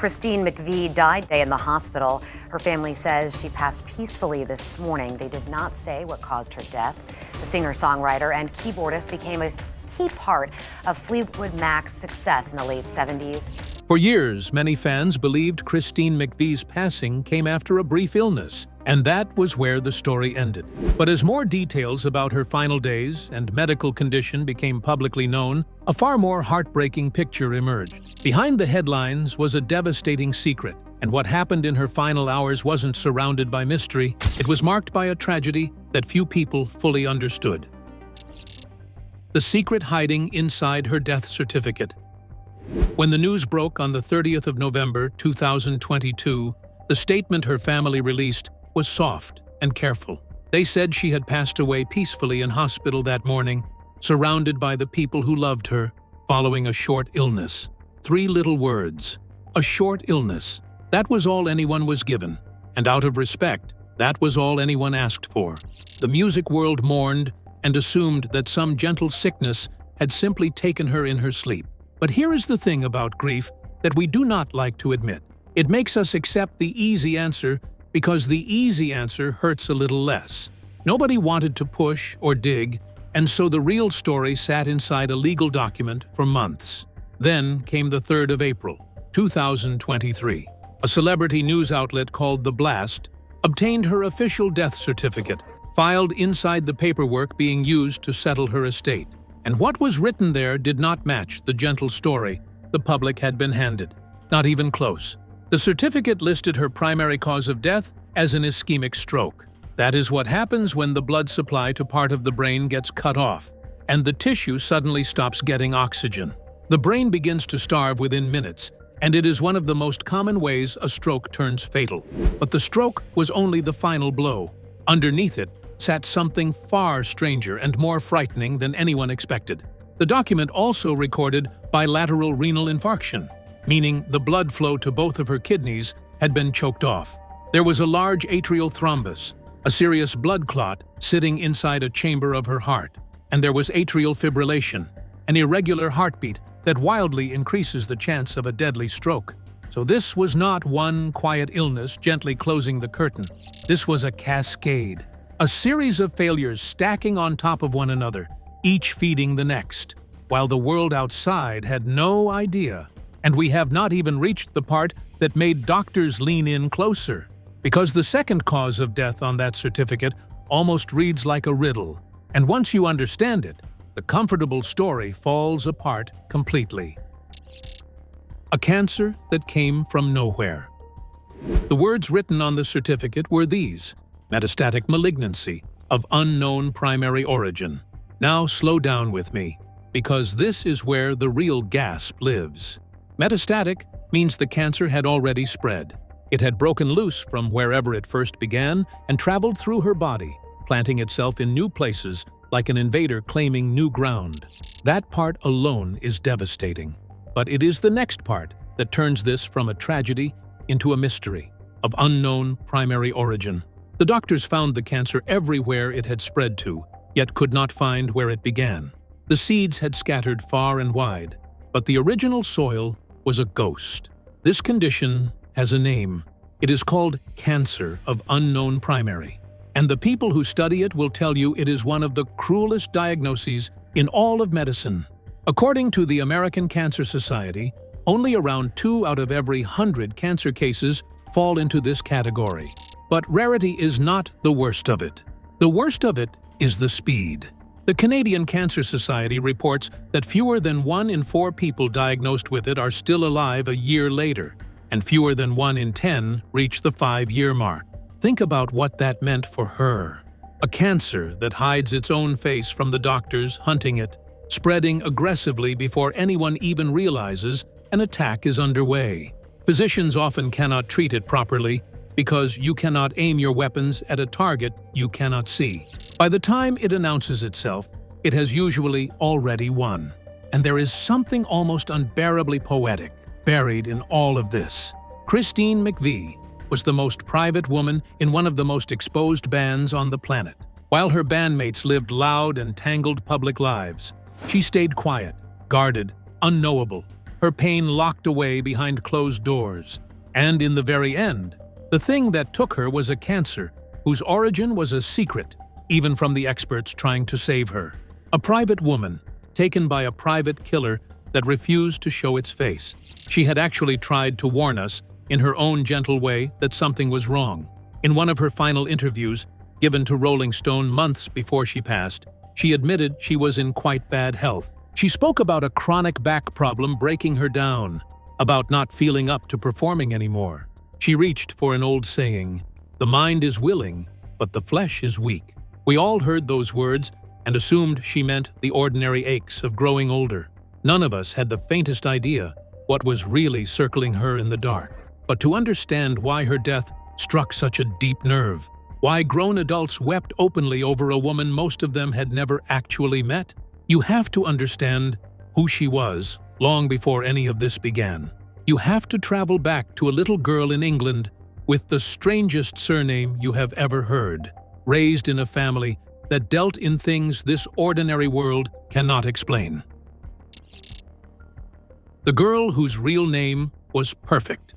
Christine McVie died today in the hospital. Her family says she passed peacefully this morning. They did not say what caused her death. The singer-songwriter and keyboardist became a key part of Fleetwood Mac's success in the late 70s. For years, many fans believed Christine McVie's passing came after a brief illness, and that was where the story ended. But as more details about her final days and medical condition became publicly known, a far more heartbreaking picture emerged. Behind the headlines was a devastating secret, and what happened in her final hours wasn't surrounded by mystery. It was marked by a tragedy that few people fully understood. The secret hiding inside her death certificate. When the news broke on the 30th of November 2022, the statement her family released was soft and careful. They said she had passed away peacefully in hospital that morning, surrounded by the people who loved her, following a short illness. 3 little words. A short illness. That was all anyone was given, and out of respect, that was all anyone asked for. The music world mourned and assumed that some gentle sickness had simply taken her in her sleep. But here is the thing about grief that we do not like to admit. It makes us accept the easy answer because the easy answer hurts a little less. Nobody wanted to push or dig, and so the real story sat inside a legal document for months. Then came the 3rd of April, 2023. A celebrity news outlet called The Blast obtained her official death certificate, filed inside the paperwork being used to settle her estate. And what was written there did not match the gentle story the public had been handed. Not even close. The certificate listed her primary cause of death as an ischemic stroke. That is what happens when the blood supply to part of the brain gets cut off, and the tissue suddenly stops getting oxygen. The brain begins to starve within minutes, and it is one of the most common ways a stroke turns fatal. But the stroke was only the final blow. Underneath it sat something far stranger and more frightening than anyone expected. The document also recorded bilateral renal infarction, meaning the blood flow to both of her kidneys had been choked off. There was a large atrial thrombus, a serious blood clot sitting inside a chamber of her heart, and there was atrial fibrillation, an irregular heartbeat that wildly increases the chance of a deadly stroke. So this was not one quiet illness gently closing the curtain. This was a cascade, a series of failures stacking on top of one another, each feeding the next, while the world outside had no idea. And we have not even reached the part that made doctors lean in closer, because the second cause of death on that certificate almost reads like a riddle. And once you understand it, the comfortable story falls apart completely. A cancer that came from nowhere. The words written on the certificate were these: metastatic malignancy of unknown primary origin. Now slow down with me, because this is where the real Gasp lives. Metastatic means the cancer had already spread. It had broken loose from wherever it first began and traveled through her body, planting itself in new places like an invader claiming new ground. That part alone is devastating. But it is the next part that turns this from a tragedy into a mystery of unknown primary origin. The doctors found the cancer everywhere it had spread to, yet could not find where it began. The seeds had scattered far and wide, but the original soil was a ghost. This condition has a name. It is called cancer of unknown primary. And the people who study it will tell you it is one of the cruelest diagnoses in all of medicine. According to the American Cancer Society, only around 2 out of every 100 cancer cases fall into this category. But rarity is not the worst of it. The worst of it is the speed. The Canadian Cancer Society reports that fewer than 1 in 4 people diagnosed with it are still alive a year later, and fewer than 1 in 10 reach the 5-year mark. Think about what that meant for her. A cancer that hides its own face from the doctors hunting it, spreading aggressively before anyone even realizes an attack is underway. Physicians often cannot treat it properly because you cannot aim your weapons at a target you cannot see. By the time it announces itself, it has usually already won. And there is something almost unbearably poetic buried in all of this. Christine McVie was the most private woman in one of the most exposed bands on the planet. While her bandmates lived loud and tangled public lives, she stayed quiet, guarded, unknowable. her pain locked away behind closed doors. And in the very end, the thing that took her was a cancer whose origin was a secret, even from the experts trying to save her. A private woman, taken by a private killer that refused to show its face. She had actually tried to warn us, in her own gentle way, that something was wrong. In one of her final interviews, given to Rolling Stone months before she passed, she admitted she was in quite bad health. She spoke about a chronic back problem breaking her down, about not feeling up to performing anymore. She reached for an old saying, "The mind is willing, but the flesh is weak." We all heard those words and assumed she meant the ordinary aches of growing older. None of us had the faintest idea what was really circling her in the dark. But to understand why her death struck such a deep nerve, why grown adults wept openly over a woman most of them had never actually met, you have to understand who she was long before any of this began. You have to travel back to a little girl in England with the strangest surname you have ever heard, raised in a family that dealt in things this ordinary world cannot explain. The girl whose real name was Perfect.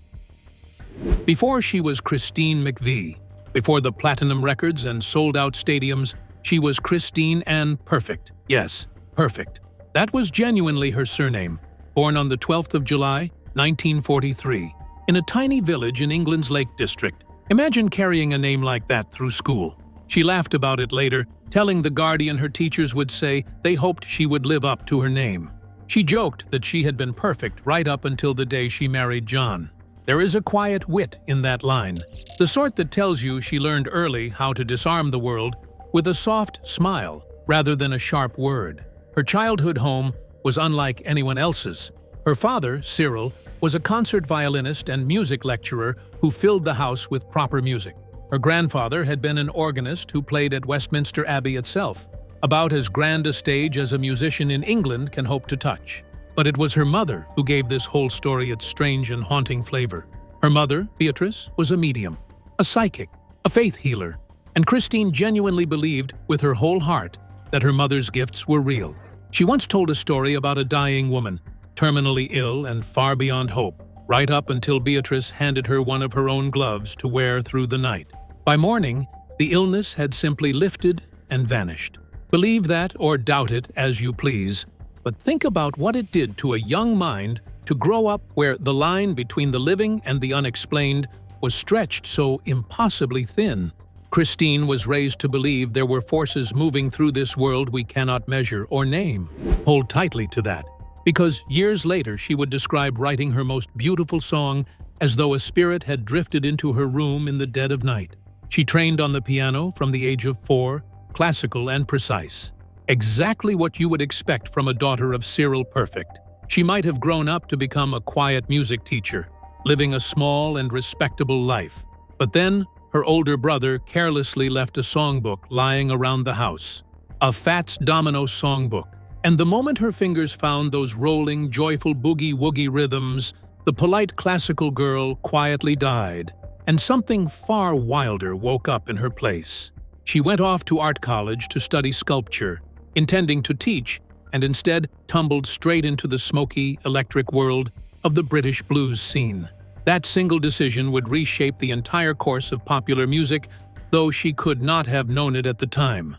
Before she was Christine McVie, before the platinum records and sold-out stadiums, she was Christine Ann Perfect. Yes, Perfect. That was genuinely her surname, born on the 12th of July, 1943, in a tiny village in England's Lake District. Imagine carrying a name like that through school. She laughed about it later, telling The Guardian her teachers would say they hoped she would live up to her name. She joked that she had been perfect right up until the day she married John. There is a quiet wit in that line, the sort that tells you she learned early how to disarm the world with a soft smile rather than a sharp word. Her childhood home was unlike anyone else's. Her father, Cyril, was a concert violinist and music lecturer who filled the house with proper music. Her grandfather had been an organist who played at Westminster Abbey itself, about as grand a stage as a musician in England can hope to touch. But it was her mother who gave this whole story its strange and haunting flavor. Her mother, Beatrice, was a medium, a psychic, a faith healer, and Christine genuinely believed with her whole heart that her mother's gifts were real. She once told a story about a dying woman, terminally ill and far beyond hope, right up until Beatrice handed her one of her own gloves to wear through the night. By morning, the illness had simply lifted and vanished. Believe that or doubt it as you please, but think about what it did to a young mind to grow up where the line between the living and the unexplained was stretched so impossibly thin. Christine was raised to believe there were forces moving through this world we cannot measure or name. Hold tightly to that, because years later she would describe writing her most beautiful song as though a spirit had drifted into her room in the dead of night. She trained on the piano from the age of 4, classical and precise. Exactly what you would expect from a daughter of Cyril Perfect. She might have grown up to become a quiet music teacher, living a small and respectable life. But then, her older brother carelessly left a songbook lying around the house. A Fats Domino songbook. And the moment her fingers found those rolling, joyful boogie-woogie rhythms, the polite classical girl quietly died, and something far wilder woke up in her place. She went off to art college to study sculpture, intending to teach, and instead tumbled straight into the smoky, electric world of the British blues scene. That single decision would reshape the entire course of popular music, though she could not have known it at the time.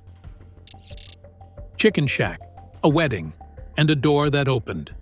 Chicken Shack, a wedding, and a door that opened.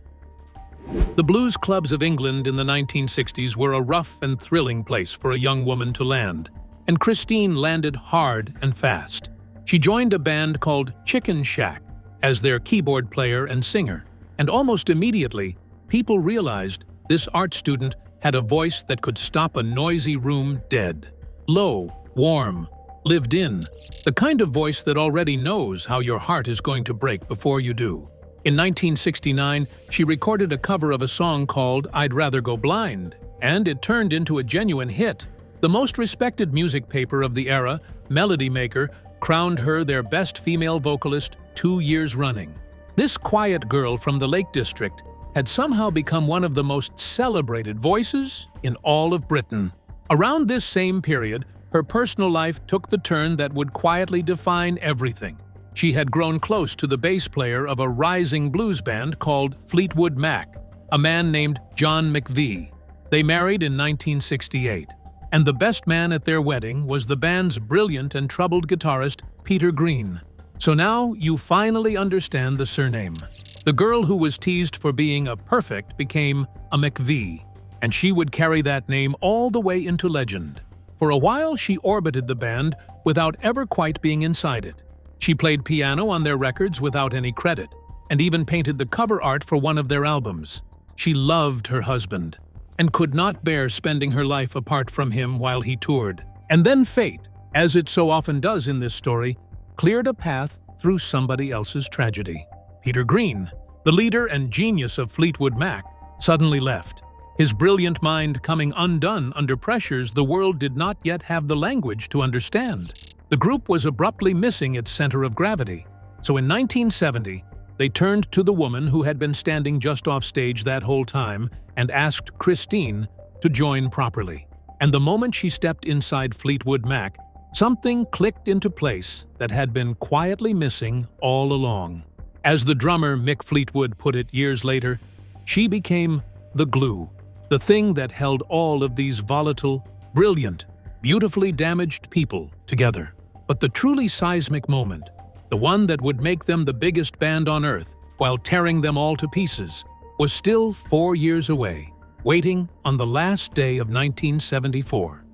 The blues clubs of England in the 1960s were a rough and thrilling place for a young woman to land, and Christine landed hard and fast. She joined a band called Chicken Shack as their keyboard player and singer, and almost immediately, people realized this art student had a voice that could stop a noisy room dead. Low, warm, lived in, the kind of voice that already knows how your heart is going to break before you do. In 1969, she recorded a cover of a song called I'd Rather Go Blind, and it turned into a genuine hit. The most respected music paper of the era, Melody Maker, crowned her their best female vocalist 2 years running. This quiet girl from the Lake District had somehow become one of the most celebrated voices in all of Britain. Around this same period, her personal life took the turn that would quietly define everything. She had grown close to the bass player of a rising blues band called Fleetwood Mac, a man named John McVie. They married in 1968, and the best man at their wedding was the band's brilliant and troubled guitarist, Peter Green. So now you finally understand the surname. The girl who was teased for being a perfect became a McVie, and she would carry that name all the way into legend. For a while, she orbited the band without ever quite being inside it. She played piano on their records without any credit, and even painted the cover art for one of their albums. She loved her husband, and could not bear spending her life apart from him while he toured. And then fate, as it so often does in this story, cleared a path through somebody else's tragedy. Peter Green, the leader and genius of Fleetwood Mac, suddenly left. His brilliant mind coming undone under pressures the world did not yet have the language to understand. The group was abruptly missing its center of gravity. So in 1970, they turned to the woman who had been standing just off stage that whole time and asked Christine to join properly. And the moment she stepped inside Fleetwood Mac, something clicked into place that had been quietly missing all along. As the drummer Mick Fleetwood put it years later, she became the glue, the thing that held all of these volatile, brilliant, beautifully damaged people together. But the truly seismic moment, the one that would make them the biggest band on earth while tearing them all to pieces, was still 4 years away, waiting on the last day of 1974.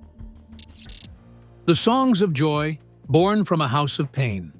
The Songs of Joy, born from a house of pain.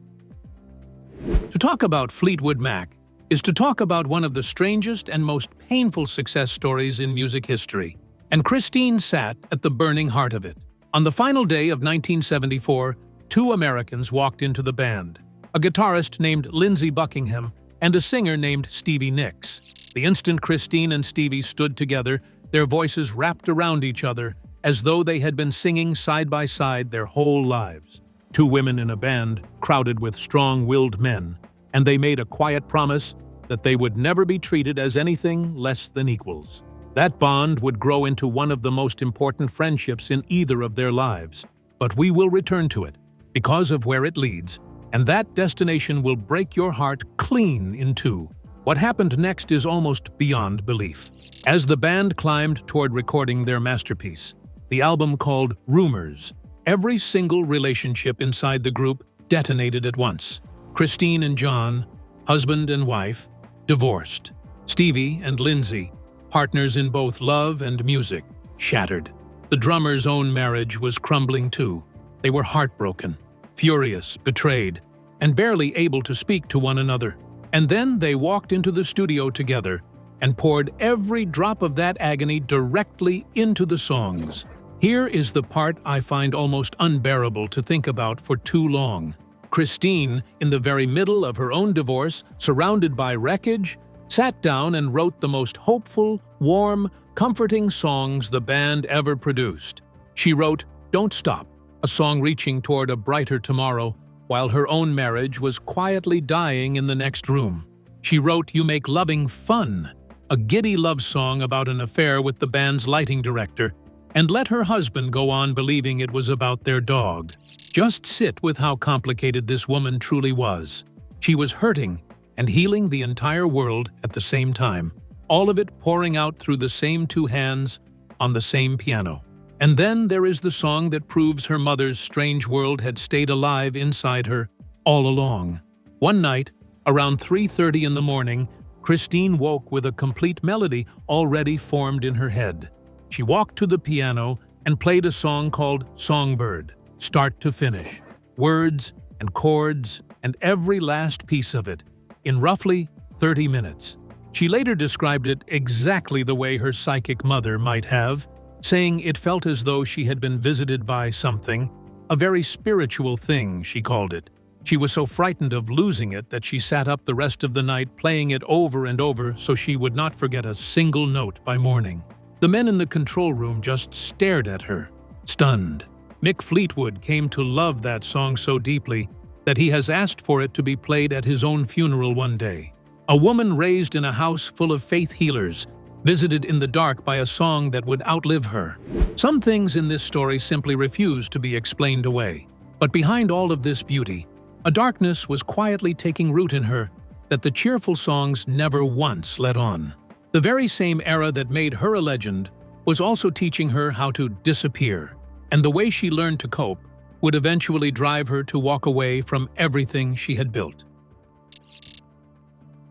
To talk about Fleetwood Mac is to talk about one of the strangest and most painful success stories in music history, and Christine sat at the burning heart of it. On the final day of 1974, 2 Americans walked into the band, a guitarist named Lindsey Buckingham and a singer named Stevie Nicks. The instant Christine and Stevie stood together, their voices wrapped around each other as though they had been singing side by side their whole lives. 2 women in a band crowded with strong-willed men, and they made a quiet promise that they would never be treated as anything less than equals. That bond would grow into one of the most important friendships in either of their lives. But we will return to it, because of where it leads, and that destination will break your heart clean in two. What happened next is almost beyond belief. As the band climbed toward recording their masterpiece, the album called Rumours, every single relationship inside the group detonated at once. Christine and John, husband and wife, divorced. Stevie and Lindsey, partners in both love and music, shattered. The drummer's own marriage was crumbling too. They were heartbroken, furious, betrayed, and barely able to speak to one another. And then they walked into the studio together and poured every drop of that agony directly into the songs. Here is the part I find almost unbearable to think about for too long. Christine, in the very middle of her own divorce, surrounded by wreckage, sat down and wrote the most hopeful, warm, comforting songs the band ever produced. She wrote "Don't Stop," a song reaching toward a brighter tomorrow, while her own marriage was quietly dying in the next room. She wrote "You Make Loving Fun," a giddy love song about an affair with the band's lighting director, and let her husband go on believing it was about their dog. Just sit with how complicated this woman truly was. She was hurting and healing the entire world at the same time, all of it pouring out through the same 2 hands on the same piano. And then there is the song that proves her mother's strange world had stayed alive inside her all along. One night, around 3:30 in the morning, Christine woke with a complete melody already formed in her head. She walked to the piano and played a song called Songbird, start to finish. Words and chords and every last piece of it, in roughly 30 minutes. She later described it exactly the way her psychic mother might have, saying it felt as though she had been visited by something, a very spiritual thing, she called it. She was so frightened of losing it that she sat up the rest of the night playing it over and over so she would not forget a single note by morning. The men in the control room just stared at her, stunned. Mick Fleetwood came to love that song so deeply that he has asked for it to be played at his own funeral one day. A woman raised in a house full of faith healers, visited in the dark by a song that would outlive her. Some things in this story simply refuse to be explained away. But behind all of this beauty, a darkness was quietly taking root in her that the cheerful songs never once let on. The very same era that made her a legend was also teaching her how to disappear, and the way she learned to cope would eventually drive her to walk away from everything she had built.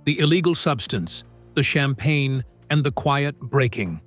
The illegal substance, the champagne, and the quiet breaking.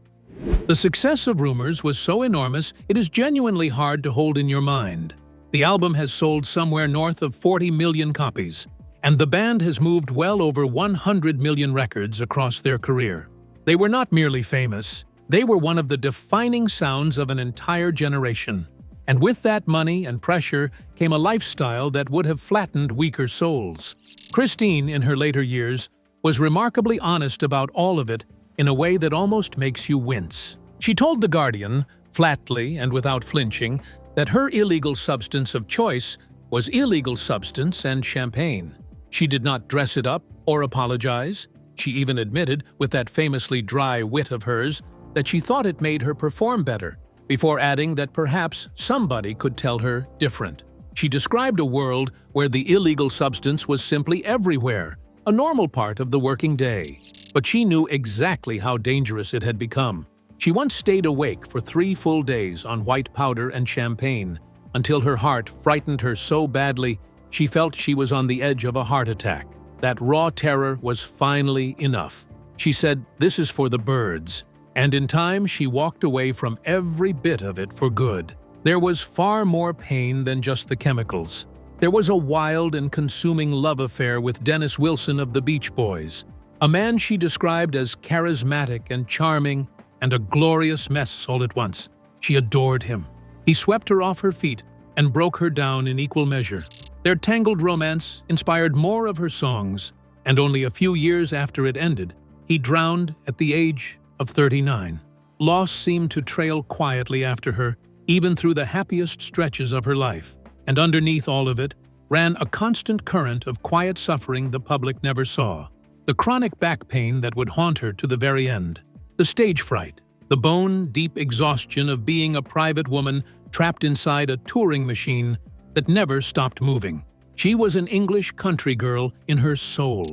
The success of Rumours was so enormous it is genuinely hard to hold in your mind. The album has sold somewhere north of 40 million copies, and the band has moved well over 100 million records across their career. They were not merely famous, they were one of the defining sounds of an entire generation. And with that money and pressure came a lifestyle that would have flattened weaker souls. Christine, in her later years, was remarkably honest about all of it in a way that almost makes you wince. She told The Guardian, flatly and without flinching, that her illegal substance of choice was illegal substance and champagne. She did not dress it up or apologize. She even admitted, with that famously dry wit of hers, that she thought it made her perform better, before adding that perhaps somebody could tell her different. She described a world where the illegal substance was simply everywhere, a normal part of the working day. But she knew exactly how dangerous it had become. She once stayed awake for 3 full days on white powder and champagne, until her heart frightened her so badly she felt she was on the edge of a heart attack. That raw terror was finally enough. She said, "This is for the birds." And in time, she walked away from every bit of it for good. There was far more pain than just the chemicals. There was a wild and consuming love affair with Dennis Wilson of the Beach Boys, a man she described as charismatic and charming and a glorious mess all at once. She adored him. He swept her off her feet and broke her down in equal measure. Their tangled romance inspired more of her songs, and only a few years after it ended, he drowned at the age of 39. Loss seemed to trail quietly after her, even through the happiest stretches of her life. And underneath all of it ran a constant current of quiet suffering the public never saw. The chronic back pain that would haunt her to the very end. The stage fright. The bone-deep exhaustion of being a private woman trapped inside a touring machine that never stopped moving. She was an English country girl in her soul.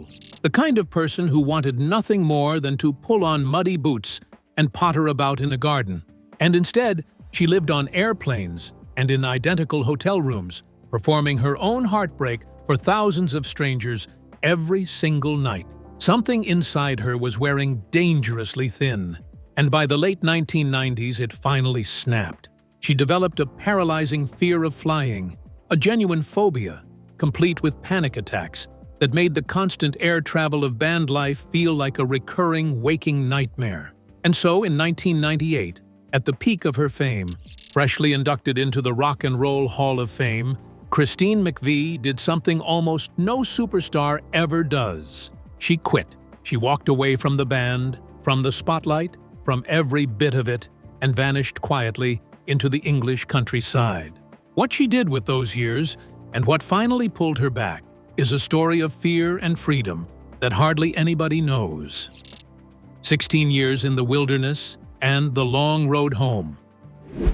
The kind of person who wanted nothing more than to pull on muddy boots and potter about in a garden. And instead, she lived on airplanes and in identical hotel rooms, performing her own heartbreak for thousands of strangers every single night. Something inside her was wearing dangerously thin, and by the late 1990s it finally snapped. She developed a paralyzing fear of flying, a genuine phobia, complete with panic attacks, that made the constant air travel of band life feel like a recurring waking nightmare. And so, in 1998, at the peak of her fame, freshly inducted into the Rock and Roll Hall of Fame, Christine McVie did something almost no superstar ever does. She quit. She walked away from the band, from the spotlight, from every bit of it, and vanished quietly into the English countryside. What she did with those years, and what finally pulled her back, is a story of fear and freedom that hardly anybody knows. 16 years in the wilderness and the long road home.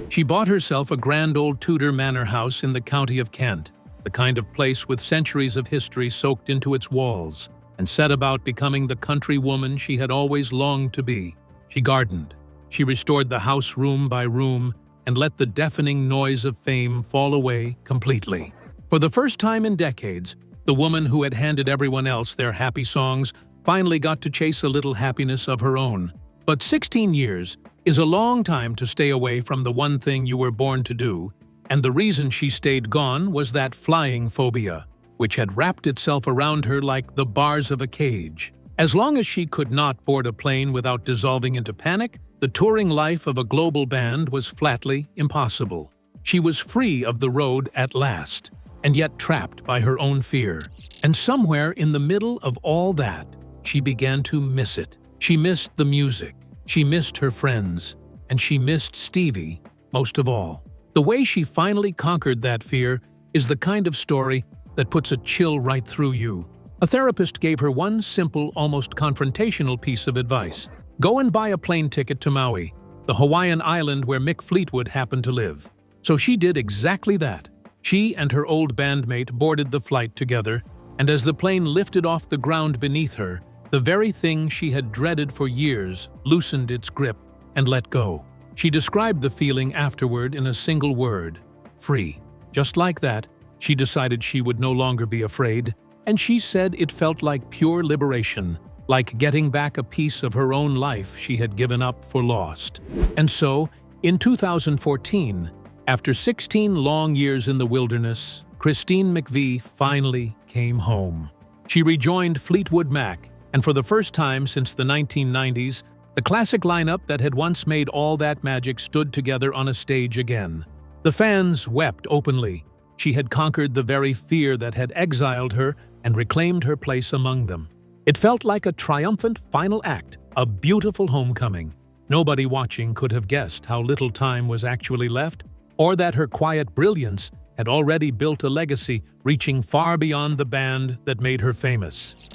She bought herself a grand old Tudor manor house in the county of Kent, the kind of place with centuries of history soaked into its walls, and set about becoming the country woman she had always longed to be. She gardened. She restored the house room by room and let the deafening noise of fame fall away completely. For the first time in decades, the woman who had handed everyone else their happy songs finally got to chase a little happiness of her own. But 16 years is a long time to stay away from the one thing you were born to do, and the reason she stayed gone was that flying phobia, which had wrapped itself around her like the bars of a cage. As long as she could not board a plane without dissolving into panic, the touring life of a global band was flatly impossible. She was free of the road at last, and yet trapped by her own fear. And somewhere in the middle of all that, she began to miss it. She missed the music, she missed her friends, and she missed Stevie most of all. The way she finally conquered that fear is the kind of story that puts a chill right through you. A therapist gave her one simple, almost confrontational piece of advice. Go and buy a plane ticket to Maui, the Hawaiian island where Mick Fleetwood happened to live. So she did exactly that. She and her old bandmate boarded the flight together, and as the plane lifted off the ground beneath her, The very thing she had dreaded for years loosened its grip and let go. She described the feeling afterward in a single word: free. Just like that, she decided she would no longer be afraid, and she said it felt like pure liberation, like getting back a piece of her own life she had given up for lost. And so, in 2014, after 16 long years in the wilderness, Christine McVie finally came home. She rejoined Fleetwood Mac, and for the first time since the 1990s, the classic lineup that had once made all that magic stood together on a stage again. The fans wept openly. She had conquered the very fear that had exiled her and reclaimed her place among them. It felt like a triumphant final act, a beautiful homecoming. Nobody watching could have guessed how little time was actually left, or that her quiet brilliance had already built a legacy reaching far beyond the band that made her famous.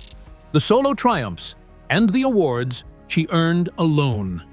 The solo triumphs and the awards she earned alone.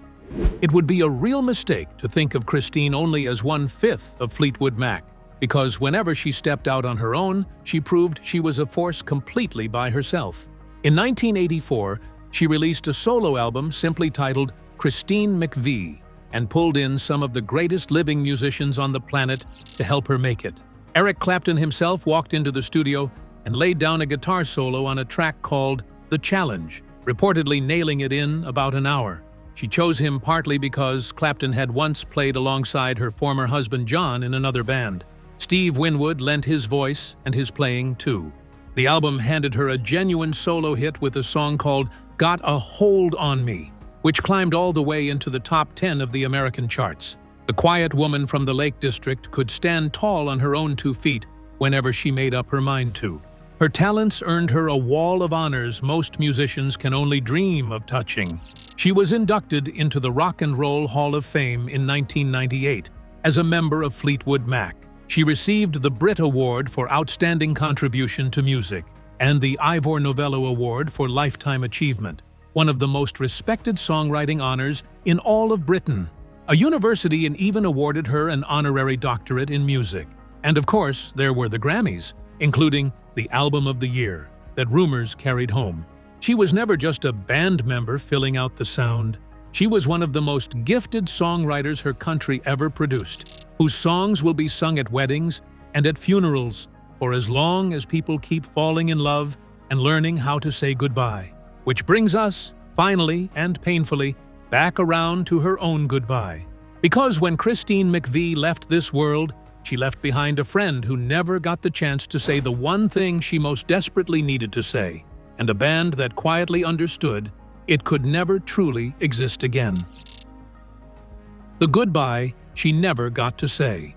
It would be a real mistake to think of Christine only as 1/5 of Fleetwood Mac, because whenever she stepped out on her own, she proved she was a force completely by herself. In 1984, she released a solo album simply titled Christine McVie and pulled in some of the greatest living musicians on the planet to help her make it. Eric Clapton himself walked into the studio and laid down a guitar solo on a track called The Challenge, reportedly nailing it in about an hour. She chose him partly because Clapton had once played alongside her former husband John in another band. Steve Winwood lent his voice and his playing too. The album handed her a genuine solo hit with a song called Got a Hold on Me, which climbed all the way into the top 10 of the American charts. The quiet woman from the Lake District could stand tall on her own 2 feet whenever she made up her mind to. Her talents earned her a wall of honors most musicians can only dream of touching. She was inducted into the Rock and Roll Hall of Fame in 1998 as a member of Fleetwood Mac. She received the Brit Award for Outstanding Contribution to Music and the Ivor Novello Award for Lifetime Achievement, one of the most respected songwriting honors in all of Britain. A university even awarded her an honorary doctorate in music. And of course, there were the Grammys, including the Album of the Year that Rumours carried home. She was never just a band member filling out the sound. She was one of the most gifted songwriters her country ever produced, whose songs will be sung at weddings and at funerals for as long as people keep falling in love and learning how to say goodbye. Which brings us, finally and painfully, back around to her own goodbye. Because when Christine McVie left this world, she left behind a friend who never got the chance to say the one thing she most desperately needed to say, and a band that quietly understood it could never truly exist again. The goodbye she never got to say.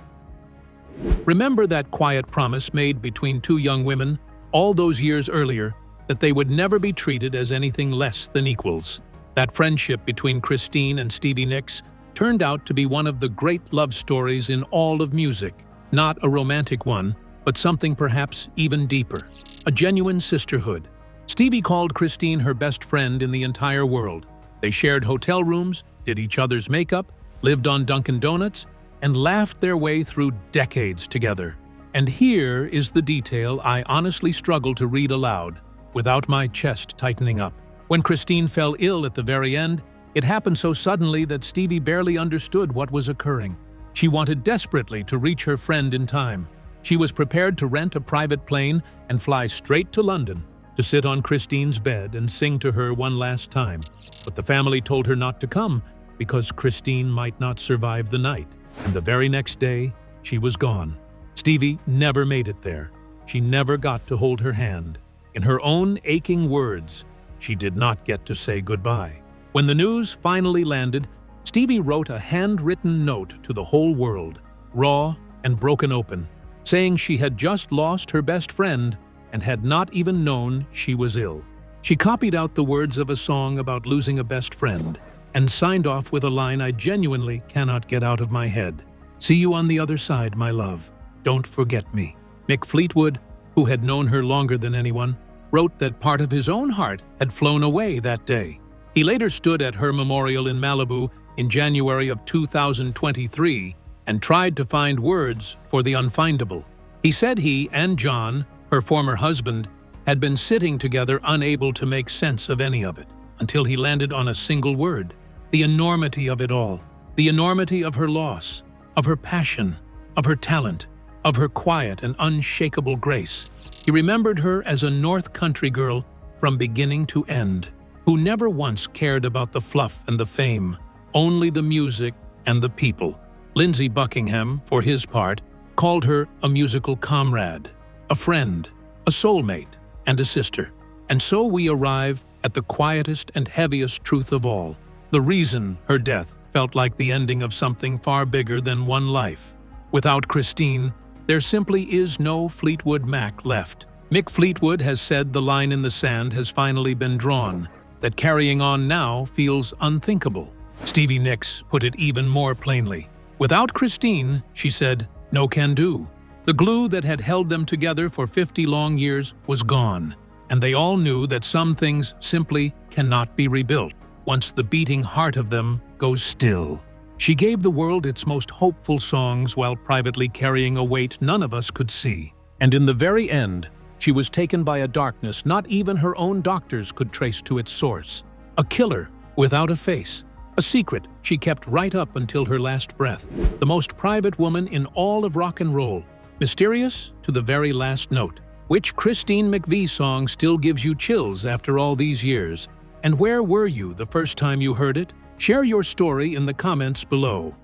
Remember that quiet promise made between 2 young women all those years earlier that they would never be treated as anything less than equals. That friendship between Christine and Stevie Nicks turned out to be one of the great love stories in all of music. Not a romantic one, but something perhaps even deeper. A genuine sisterhood. Stevie called Christine her best friend in the entire world. They shared hotel rooms, did each other's makeup, lived on Dunkin' Donuts, and laughed their way through decades together. And here is the detail I honestly struggle to read aloud, without my chest tightening up. When Christine fell ill at the very end, it happened so suddenly that Stevie barely understood what was occurring. She wanted desperately to reach her friend in time. She was prepared to rent a private plane and fly straight to London to sit on Christine's bed and sing to her one last time. But the family told her not to come because Christine might not survive the night. And the very next day, she was gone. Stevie never made it there. She never got to hold her hand. In her own aching words, she did not get to say goodbye. When the news finally landed, Stevie wrote a handwritten note to the whole world, raw and broken open, saying she had just lost her best friend and had not even known she was ill. She copied out the words of a song about losing a best friend and signed off with a line I genuinely cannot get out of my head. "See you on the other side, my love. Don't forget me." Mick Fleetwood, who had known her longer than anyone, wrote that part of his own heart had flown away that day. He later stood at her memorial in Malibu in January of 2023 and tried to find words for the unfindable. He said he and John, her former husband, had been sitting together unable to make sense of any of it, until he landed on a single word: the enormity of it all, the enormity of her loss, of her passion, of her talent, of her quiet and unshakable grace. He remembered her as a North Country girl from beginning to end, who never once cared about the fluff and the fame, only the music and the people. Lindsey Buckingham, for his part, called her a musical comrade, a friend, a soulmate, and a sister. And so we arrive at the quietest and heaviest truth of all, the reason her death felt like the ending of something far bigger than one life. Without Christine, there simply is no Fleetwood Mac left. Mick Fleetwood has said the line in the sand has finally been drawn, that carrying on now feels unthinkable. Stevie Nicks put it even more plainly. Without Christine, she said, no can do. The glue that had held them together for 50 long years was gone, and they all knew that some things simply cannot be rebuilt once the beating heart of them goes still. She gave the world its most hopeful songs while privately carrying a weight none of us could see. And in the very end, she was taken by a darkness not even her own doctors could trace to its source. A killer without a face. A secret she kept right up until her last breath. The most private woman in all of rock and roll. Mysterious to the very last note. Which Christine McVie song still gives you chills after all these years? And where were you the first time you heard it? Share your story in the comments below.